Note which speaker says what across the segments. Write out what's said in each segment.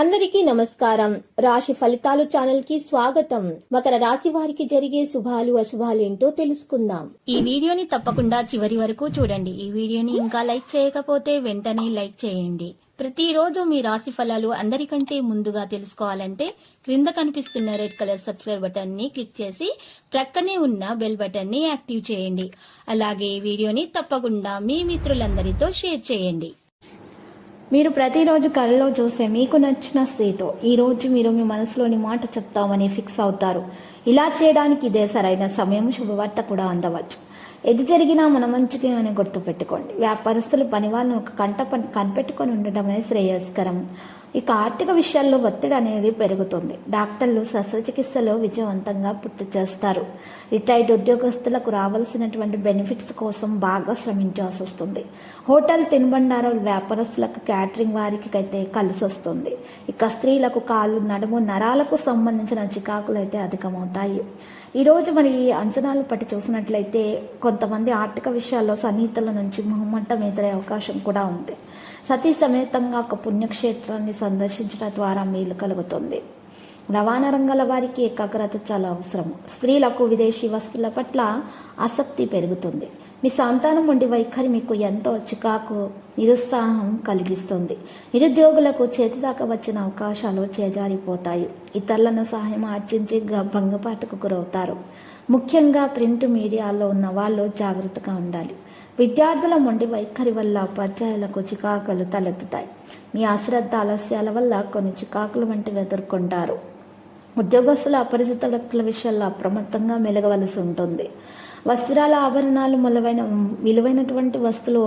Speaker 1: అందరికీ నమస్కారం. రాశి ఫలితాలు ఛానల్ కి స్వాగతం. మకర రాశి వారికి జరిగే శుభాలు అశుభాలు ఏంటో తెలుసుకుందాం.
Speaker 2: ఈ వీడియోని తప్పకుండా చివరి వరకు చూడండి. ఈ వీడియోని ఇంకా లైక్ చేయకపోతే వెంటనే లైక్ చేయండి. ప్రతిరోజు మీ రాశి ఫలాలు అందరికంటే ముందుగా తెలుసుకోవాలంటే క్రింద కనిపిస్తున్న రెడ్ కలర్ సబ్స్క్రైబ్ బటన్ ని క్లిక్ చేసి ప్రక్కనే ఉన్న బెల్ బటన్ ని యాక్టివ్ చేయండి. అలాగే ఈ వీడియోని తప్పకుండా మీ మిత్రులందరితో షేర్ చేయండి.
Speaker 3: మీరు ప్రతిరోజు కలలో చూసే మీకు నచ్చిన స్త్రీతో ఈరోజు మీరు మీ మనసులోని మాట చెప్తామని ఫిక్స్ అవుతారు. ఇలా చేయడానికి ఇదే సరైన సమయం, శుభవార్త కూడా అందవచ్చు. ఏది జరిగినా మన మంచిగా అని గుర్తుపెట్టుకోండి. వ్యాపారస్తులు పని వాళ్ళను కనిపెట్టుకొని ఉండటమే శ్రేయస్కరం. ఇక ఆర్థిక విషయాల్లో ఒత్తిడి అనేది పెరుగుతుంది. డాక్టర్లు శస్త్రచికిత్సలో విజయవంతంగా పూర్తి చేస్తారు. రిటైర్డ్ ఉద్యోగస్తులకు రావాల్సినటువంటి బెనిఫిట్స్ కోసం బాగా శ్రమించాల్సి వస్తుంది. హోటల్ తినుబండారాల వ్యాపారస్తులకు, క్యాటరింగ్ వారికి అయితే కలిసి వస్తుంది. ఇక స్త్రీలకు కాళ్ళు, నడుము, నరాలకు సంబంధించిన చికాకులు అయితే అధికమవుతాయి. ఈరోజు మరి అంచనాలు పట్టి చూసినట్లయితే కొంతమంది ఆర్థిక విషయాల్లో సన్నిహితుల నుంచి మొహమాటం ఎదురే అవకాశం కూడా ఉంది. సతీ సమేతంగా ఒక పుణ్యక్షేత్రాన్ని సందర్శించడం ద్వారా మేలు కలుగుతుంది. రవాణా రంగాల వారికి ఏకాగ్రత చాలా అవసరం. స్త్రీలకు విదేశీ వస్తువుల పట్ల ఆసక్తి పెరుగుతుంది. మీ సంతానం ఉండి వైఖరి మీకు ఎంతో చికాకు, నిరుత్సాహం కలిగిస్తుంది. నిరుద్యోగులకు చేతి దాకా వచ్చిన అవకాశాలు చేజారిపోతాయి. ఇతరులను సహాయం ఆర్జించి భంగపాటుకు గురవుతారు. ముఖ్యంగా ప్రింట్ మీడియాలో ఉన్న వాళ్ళు జాగ్రత్తగా ఉండాలి. విద్యార్థుల మొండి వైఖరి వల్ల ఉపాధ్యాయులకు చికాకులు తలెత్తుతాయి. మీ అశ్రద్ధ, ఆలస్యాల వల్ల కొన్ని చికాకులు వంటివి ఎదుర్కొంటారు. ఉద్యోగస్తుల అపరిచిత వ్యక్తుల విషయాల్లో అప్రమత్తంగా మెలగవలసి ఉంటుంది. వస్త్రాల, ఆభరణాలు విలువైనటువంటి వస్తువులు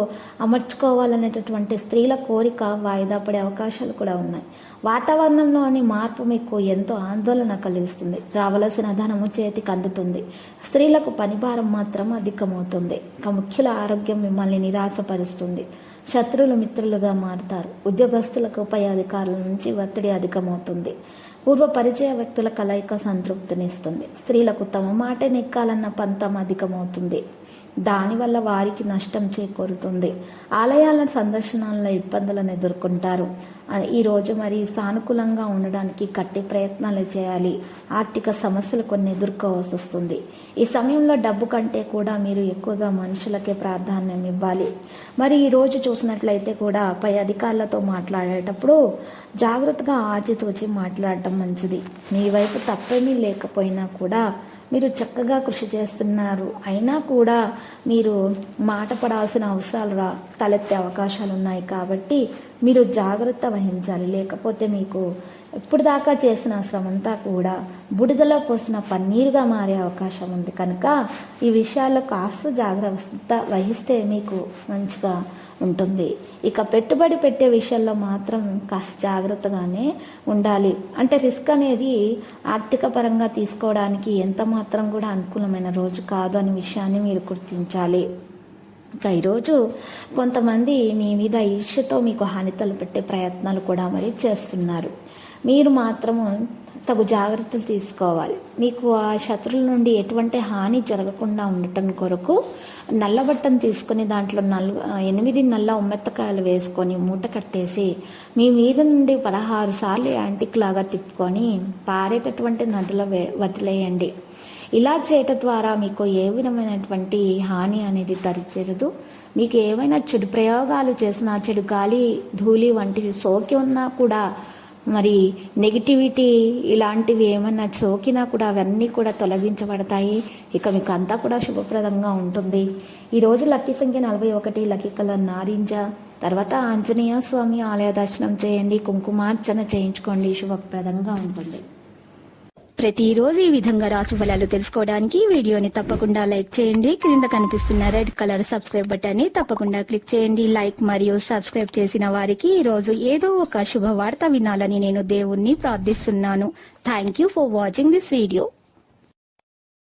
Speaker 3: అమర్చుకోవాలనేటటువంటి స్త్రీల కోరిక వాయిదా పడే అవకాశాలు కూడా ఉన్నాయి. వాతావరణంలోని మార్పు మీకు ఎంతో ఆందోళన కలిగిస్తుంది. రావలసిన ధనము చేతికి అందుతుంది. స్త్రీలకు పనిభారం మాత్రం అధికమవుతుంది. ఇక ముఖ్యుల ఆరోగ్యం మిమ్మల్ని నిరాశపరుస్తుంది. శత్రువులు మిత్రులుగా మారుతారు. ఉద్యోగస్తులకు పై అధికారుల నుంచి ఒత్తిడి అధికమవుతుంది. పూర్వ పరిచయ వ్యక్తుల కలయిక సంతృప్తినిస్తుంది. స్త్రీలకు తమ మాట నెక్కాలన్న పంతం అధికమవుతుంది. దానివల్ల వారికి నష్టం చేకూరుతుంది. ఆలయాల సందర్శనాల్లో ఇబ్బందులను ఎదుర్కొంటారు. ఈరోజు మరి సానుకూలంగా ఉండడానికి గట్టి ప్రయత్నాలు చేయాలి. ఆర్థిక సమస్యలు కొన్ని ఎదుర్కోవాల్సి వస్తుంది. ఈ సమయంలో డబ్బు కంటే కూడా మీరు ఎక్కువగా మనుషులకే ప్రాధాన్యం ఇవ్వాలి. మరి ఈరోజు చూసినట్లయితే కూడా పై అధికారులతో మాట్లాడేటప్పుడు జాగ్రత్తగా ఆచితూచి మాట్లాడటం మంచిది. మీ వైపు తప్పేమీ లేకపోయినా కూడా మీరు చక్కగా కృషి చేస్తున్నారు. అయినా కూడా మీరు మాట పడాల్సిన అవసరాలు తలెత్తే అవకాశాలు ఉన్నాయి. కాబట్టి మీరు జాగ్రత్త వహించాలి. లేకపోతే మీకు ఇప్పుడు దాకా చేసిన శ్రమంతా కూడా బుడిదలో పోసిన పన్నీరుగా మారే అవకాశం ఉంది. కనుక ఈ విషయాల్లో కాస్త జాగ్రత్త వహిస్తే మీకు మంచిగా ఉంటుంది. ఇక పెట్టుబడి పెట్టే విషయాల్లో మాత్రం కాస్త జాగ్రత్తగానే ఉండాలి. అంటే రిస్క్ అనేది ఆర్థిక పరంగా తీసుకోవడానికి ఎంత మాత్రం కూడా అనుకూలమైన రోజు కాదు అనే విషయాన్ని మీరు గుర్తించాలి. ఇంకా ఈరోజు కొంతమంది మీ మీద ఈర్ష్యతో మీకు హాని తలపెట్టే ప్రయత్నాలు కూడా మరి చేస్తున్నారు. మీరు మాత్రము తగు జాగ్రత్తలు తీసుకోవాలి. మీకు ఆ శత్రువుల నుండి ఎటువంటి హాని జరగకుండా ఉండటం కొరకు నల్ల బట్టను తీసుకొని దాంట్లో 8 నల్ల ఉమ్మెత్తకాయలు వేసుకొని మూట కట్టేసి మీ మీద నుండి 16 సార్లు యాంటిక్ లాగా తిప్పుకొని పారేటటువంటి నదిలో వదిలేయండి. ఇలా చేయటం ద్వారా మీకు ఏ విధమైనటువంటి హాని అనేది తరిచేరదు. మీకు ఏమైనా చెడు ప్రయోగాలు చేసినా, చెడు గాలి, ధూళి వంటివి సోకి ఉన్నా కూడా, మరి నెగిటివిటీ ఇలాంటివి ఏమన్నా సోకినా కూడా అవన్నీ కూడా తొలగించబడతాయి. ఇక మీకు అంతా కూడా శుభప్రదంగా ఉంటుంది. ఈరోజు లక్కీ సంఖ్య 41, లక్కీ కలర్ నారింజ. తర్వాత ఆంజనేయ స్వామి ఆలయ దర్శనం చేయండి, కుంకుమార్చన చేయించుకోండి, శుభప్రదంగా ఉంటుంది.
Speaker 2: ప్రతిరోజు ఈ విధంగా రాశి ఫలాలు తెలుసుకోవడానికి వీడియోని తప్పకుండా లైక్ చేయండి. క్రింద కనిపిస్తున్న రెడ్ కలర్ సబ్స్క్రైబ్ బటన్ ని తప్పకుండా క్లిక్ చేయండి. లైక్ మరియు సబ్స్క్రైబ్ చేసిన వారికి ఈ రోజు ఏదో ఒక శుభవార్త వినాలని నేను దేవుణ్ణి ప్రార్థిస్తున్నాను. Thank you for watching this video.